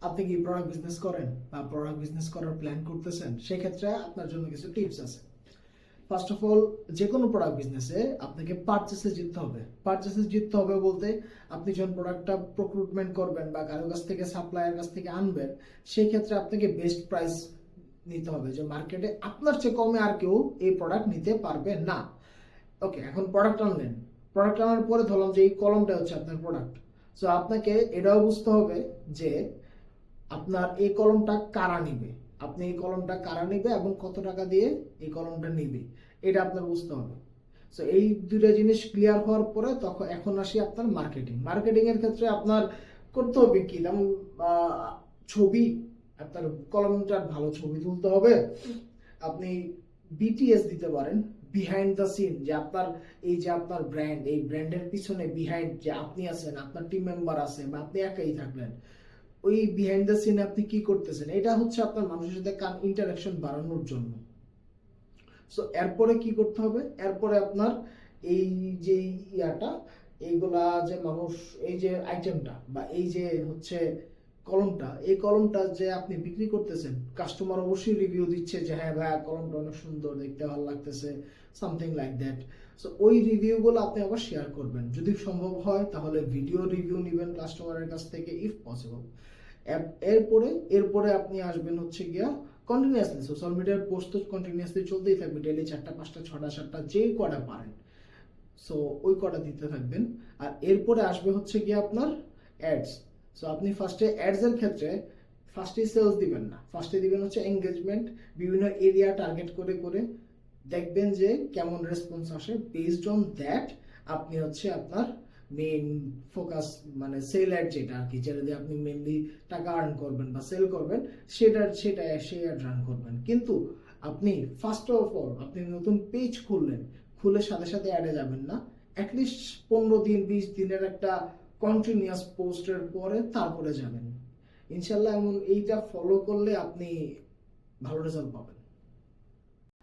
আপনি কি product business করেন বা প্রোডাক্ট বিজনেস করার প্ল্যান করতেছেন, সেক্ষেত্রে আপনার জন্য কিছু টিপস আছে। ফার্স্ট অফ অল, যে কোনো প্রোডাক্ট বিজনেসে আপনাকে পারচেসে জিততে হবে। পারচেসে জিততে হবে বলতে, আপনি যখন প্রোডাক্টটা প্রক্রুটমেন্ট করবেন বা কারো কাছ থেকে সাপ্লায়ার কাছ থেকে আনবেন, সেই ক্ষেত্রে আপনাকে বেস্ট প্রাইস নিতে হবে, যে মার্কেটে আপনার চেয়ে কমে আর কেউ এই প্রোডাক্ট নিতে পারবে না। ওকে, এখন প্রোডাক্ট আনলেন, প্রোডাক্ট আনার পরে ধরলাম যে এই কলমটা হচ্ছে আপনার প্রোডাক্ট। সো আপনাকে এটাও বুঝতে হবে যে আপনার এই কলমটা কারা নিবে, আপনি এই কলমটা কারা নিবে এবং কত টাকা দিয়ে এই কলমটা নিবে, এটা আপনার বুঝতে হবে। সো এই দুইটা জিনিস ক্লিয়ার হওয়ার পরে এখন আসি আপনার মার্কেটিং। মার্কেটিং এর ক্ষেত্রে আপনার করতে হবে কি, যেমন ছবি, আপনার কলমটার ভালো ছবি তুলতে হবে। আপনি বিটিএস দিতে পারেন, বিহাইন্ড দ্য সিন, যে আপনার এই যে আপনার ব্র্যান্ড, এই ব্র্যান্ডের পিছনে বিহাইন্ড যে আপনি আছেন, আপনার টিম মেম্বার আছে বা আপনি একাই থাকলেন, ওই বিহাইন্ড দ্য সিনে আপনি কি করতেছেন, এটা হচ্ছে আপনার মানুষের সাথে ইন্টারাকশন বাড়ানোর জন্য। সো এরপরে কি করতে হবে, এরপরে আপনার এই যে ইয়াটা, এইগুলা যে মানুষ, এই যে আইটেমটা বা এই যে হচ্ছে কলমটা, এই কলমটা যে আপনি বিক্রি করতেছেন, কাস্টমার অবশ্যই রিভিউ দিচ্ছে যে হ্যাঁ ভাই কলমটা অনেক সুন্দর, দেখতে ভালো লাগতেছে, সামথিং লাইক দ্যাট। সো ওই রিভিউগুলো আপনি আবার শেয়ার করবেন, যদি সম্ভব হয় তাহলে ভিডিও রিভিউ নেবেন কাস্টমারের কাছ থেকে ইফ পসিবল। এরপরে এরপরে আপনি আসবেন হচ্ছে গিয়া কন্টিনিউয়াসলি সোশ্যাল মিডিয়ার পোস্ট তো কন্টিনিউয়াসলি চলতেই থাকবে, ডেইলি 4টা 5টা 6টা 7টা যেই কটা পারেন, সো ওই কটা দিতে থাকবেন। আর এরপরে আসবে হচ্ছে গিয়ে আপনার অ্যাডস। সো আপনি ফার্স্টে অ্যাডস এর ক্ষেত্রে ফার্স্টে সেলস দিবেন না, ফার্স্টে দিবেন হচ্ছে এঙ্গেজমেন্ট। বিভিন্ন এরিয়া টার্গেট করে করে দেখবেন যে কেমন রেসপন্স আসে, বেসড অন দ্যাট আপনি হচ্ছে আপনার মেইন ফোকাস, মানে সেল অ্যাড যেটা আর কি, যেটা দিয়ে আপনি মেইনলি টাকা আর্ন করবেন বা সেল করবেন, সেটা সেই অ্যাড রান করবেন। কিন্তু আপনি ফার্স্ট অফ অল আপনি নতুন পেজ খুললেন, খুলে সাথে সাথে অ্যাডে যাবেন না। অ্যাটলিস্ট 15 দিন 20 দিনের একটা কন্টিনিউয়াস পোস্টের পরে তারপরে যাবেন। ইনশাল্লাহ এমন এইটা ফলো করলে আপনি ভালো রেজাল্ট পাবেন।